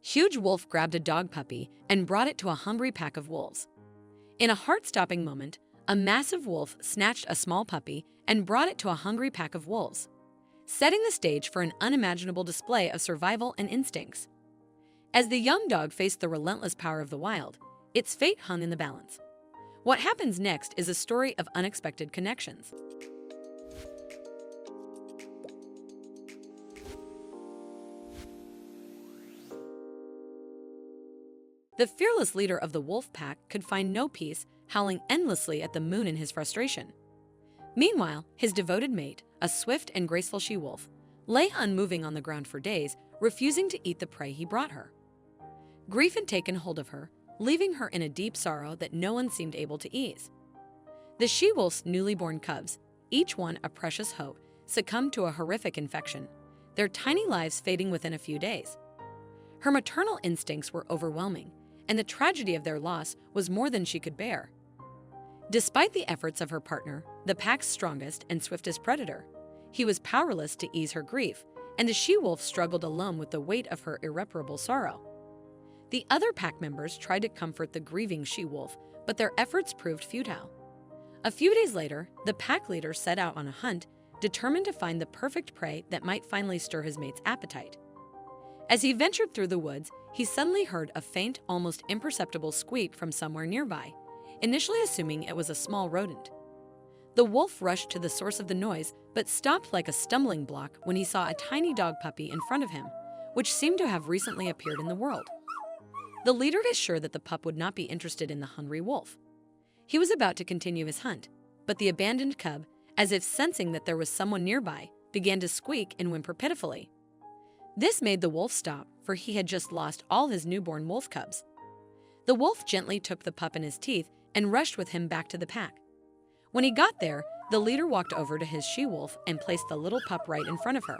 huge wolf grabbed a dog puppy and brought it to a hungry pack of wolves. In a heart-stopping moment, a massive wolf snatched a small puppy and brought it to a hungry pack of wolves, setting the stage for an unimaginable display of survival and instincts. As the young dog faced the relentless power of the wild, its fate hung in the balance. What happens next is a story of unexpected connections. The fearless leader of the wolf pack could find no peace, howling endlessly at the moon in his frustration. Meanwhile, his devoted mate, a swift and graceful she-wolf, lay unmoving on the ground for days, refusing to eat the prey he brought her. Grief had taken hold of her, leaving her in a deep sorrow that no one seemed able to ease. The she-wolf's newly born cubs, each one a precious hope, succumbed to a horrific infection, their tiny lives fading within a few days. Her maternal instincts were overwhelming, and the tragedy of their loss was more than she could bear. Despite the efforts of her partner, the pack's strongest and swiftest predator, he was powerless to ease her grief, and the she-wolf struggled alone with the weight of her irreparable sorrow. The other pack members tried to comfort the grieving she-wolf, but their efforts proved futile. A few days later, the pack leader set out on a hunt, determined to find the perfect prey that might finally stir his mate's appetite. As he ventured through the woods, he suddenly heard a faint, almost imperceptible squeak from somewhere nearby, initially assuming it was a small rodent. The wolf rushed to the source of the noise, but stopped like a stumbling block when he saw a tiny dog puppy in front of him, which seemed to have recently appeared in the world. The leader was sure that the pup would not be interested in the hungry wolf. He was about to continue his hunt, but the abandoned cub, as if sensing that there was someone nearby, began to squeak and whimper pitifully. This made the wolf stop, for he had just lost all his newborn wolf cubs. The wolf gently took the pup in his teeth and rushed with him back to the pack. When he got there, the leader walked over to his she-wolf and placed the little pup right in front of her.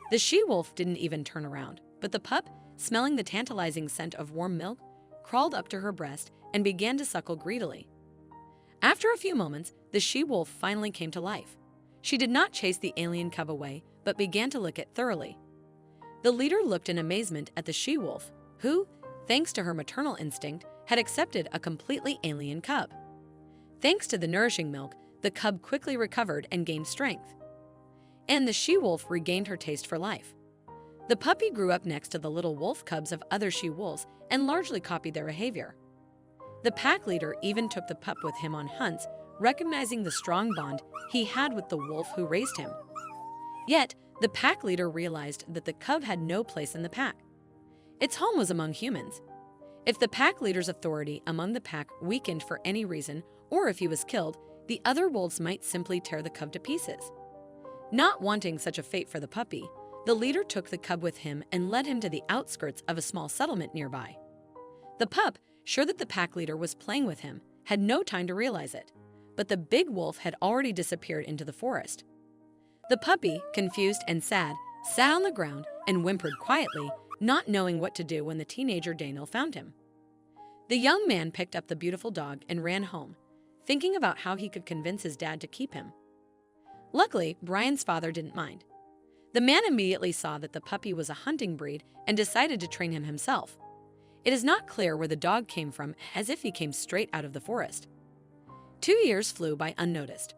The she-wolf didn't even turn around, but the pup, smelling the tantalizing scent of warm milk, crawled up to her breast and began to suckle greedily. After a few moments, the she-wolf finally came to life. She did not chase the alien cub away, but began to lick it thoroughly. The leader looked in amazement at the she-wolf, who, thanks to her maternal instinct, had accepted a completely alien cub. Thanks to the nourishing milk, the cub quickly recovered and gained strength. And the she-wolf regained her taste for life. The puppy grew up next to the little wolf cubs of other she-wolves and largely copied their behavior. The pack leader even took the pup with him on hunts, recognizing the strong bond he had with the wolf who raised him. Yet, the pack leader realized that the cub had no place in the pack. Its home was among humans. If the pack leader's authority among the pack weakened for any reason, or if he was killed, the other wolves might simply tear the cub to pieces. Not wanting such a fate for the puppy, the leader took the cub with him and led him to the outskirts of a small settlement nearby. The pup, sure that the pack leader was playing with him, had no time to realize it, but the big wolf had already disappeared into the forest. The puppy, confused and sad, sat on the ground and whimpered quietly, not knowing what to do when the teenager Daniel found him. The young man picked up the beautiful dog and ran home, thinking about how he could convince his dad to keep him. Luckily, Brian's father didn't mind. The man immediately saw that the puppy was a hunting breed and decided to train him himself. It is not clear where the dog came from, as if he came straight out of the forest. 2 years flew by unnoticed.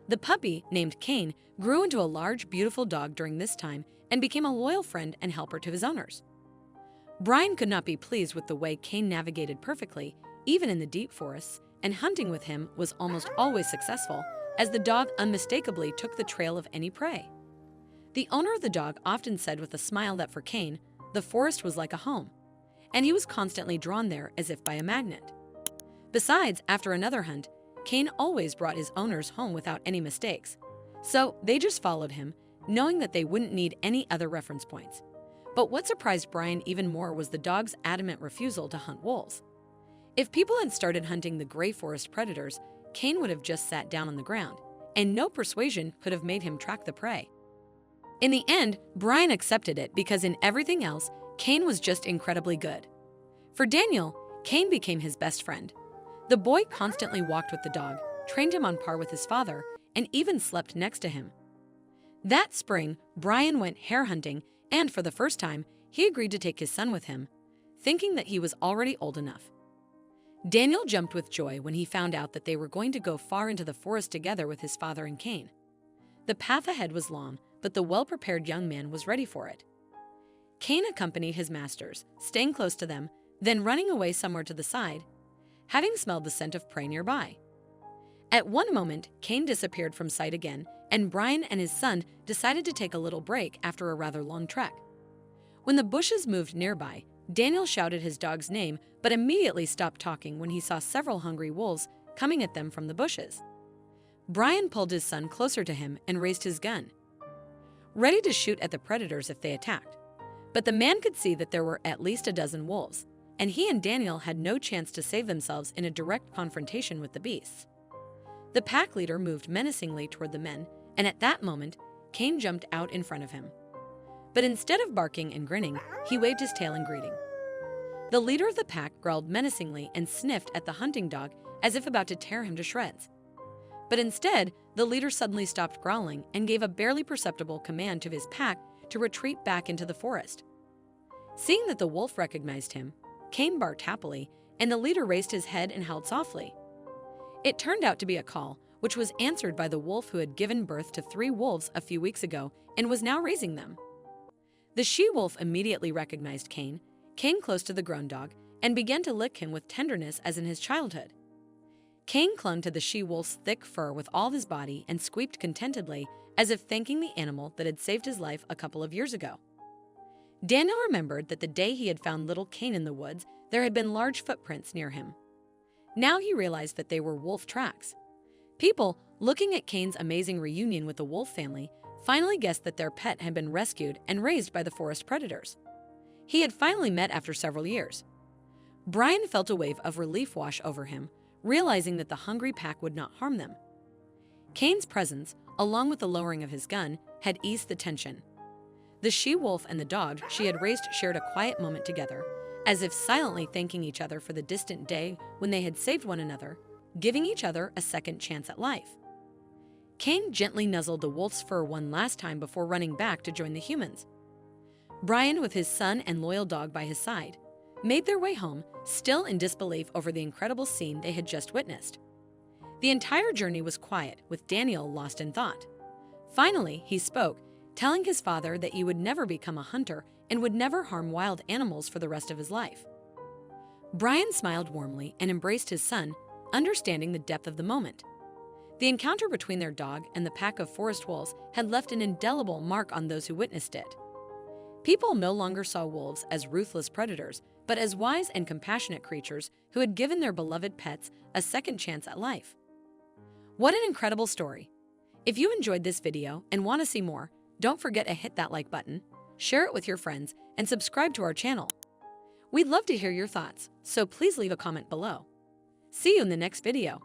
The puppy, named Cain, grew into a large, beautiful dog during this time and became a loyal friend and helper to his owners. Brian could not be pleased with the way Cain navigated perfectly, even in the deep forests, and hunting with him was almost always successful, as the dog unmistakably took the trail of any prey. The owner of the dog often said with a smile that for Cain, the forest was like a home, and he was constantly drawn there as if by a magnet. Besides, after another hunt, Cain always brought his owners home without any mistakes, so they just followed him, knowing that they wouldn't need any other reference points. But what surprised Brian even more was the dog's adamant refusal to hunt wolves. If people had started hunting the gray forest predators, Cain would have just sat down on the ground, and no persuasion could have made him track the prey. In the end, Brian accepted it because in everything else, Cain was just incredibly good. For Daniel, Cain became his best friend. The boy constantly walked with the dog, trained him on par with his father, and even slept next to him. That spring, Brian went hare hunting, and for the first time, he agreed to take his son with him, thinking that he was already old enough. Daniel jumped with joy when he found out that they were going to go far into the forest together with his father and Cain. The path ahead was long, but the well-prepared young man was ready for it. Cain accompanied his masters, staying close to them, then running away somewhere to the side, having smelled the scent of prey nearby. At one moment, Cain disappeared from sight again, and Brian and his son decided to take a little break after a rather long trek. When the bushes moved nearby, Daniel shouted his dog's name but immediately stopped talking when he saw several hungry wolves coming at them from the bushes. Brian pulled his son closer to him and raised his gun, ready to shoot at the predators if they attacked. But the man could see that there were at least a dozen wolves, and he and Daniel had no chance to save themselves in a direct confrontation with the beasts. The pack leader moved menacingly toward the men, and at that moment, Cain jumped out in front of him. But instead of barking and grinning, he waved his tail in greeting. The leader of the pack growled menacingly and sniffed at the hunting dog as if about to tear him to shreds. But instead, the leader suddenly stopped growling and gave a barely perceptible command to his pack to retreat back into the forest. Seeing that the wolf recognized him, Cain barked happily, and the leader raised his head and howled softly. It turned out to be a call, which was answered by the wolf who had given birth to 3 wolves a few weeks ago and was now raising them. The she-wolf immediately recognized Cain, came close to the grown dog, and began to lick him with tenderness as in his childhood. Cain clung to the she-wolf's thick fur with all his body and squeaked contentedly as if thanking the animal that had saved his life a couple of years ago. Daniel remembered that the day he had found little Cain in the woods, there had been large footprints near him. Now he realized that they were wolf tracks. People, looking at Cain's amazing reunion with the wolf family, finally guessed that their pet had been rescued and raised by the forest predators. He had finally met after several years. Brian felt a wave of relief wash over him, realizing that the hungry pack would not harm them. Cain's presence, along with the lowering of his gun, had eased the tension. The she-wolf and the dog she had raised shared a quiet moment together, as if silently thanking each other for the distant day when they had saved one another, giving each other a second chance at life. Cain gently nuzzled the wolf's fur one last time before running back to join the humans. Brian, with his son and loyal dog by his side, made their way home, still in disbelief over the incredible scene they had just witnessed. The entire journey was quiet, with Daniel lost in thought. Finally, he spoke, telling his father that he would never become a hunter and would never harm wild animals for the rest of his life. Brian smiled warmly and embraced his son, understanding the depth of the moment. The encounter between their dog and the pack of forest wolves had left an indelible mark on those who witnessed it. People no longer saw wolves as ruthless predators, but as wise and compassionate creatures who had given their beloved pets a second chance at life. What an incredible story! If you enjoyed this video and want to see more, don't forget to hit that like button, share it with your friends, and subscribe to our channel. We'd love to hear your thoughts, so please leave a comment below. See you in the next video.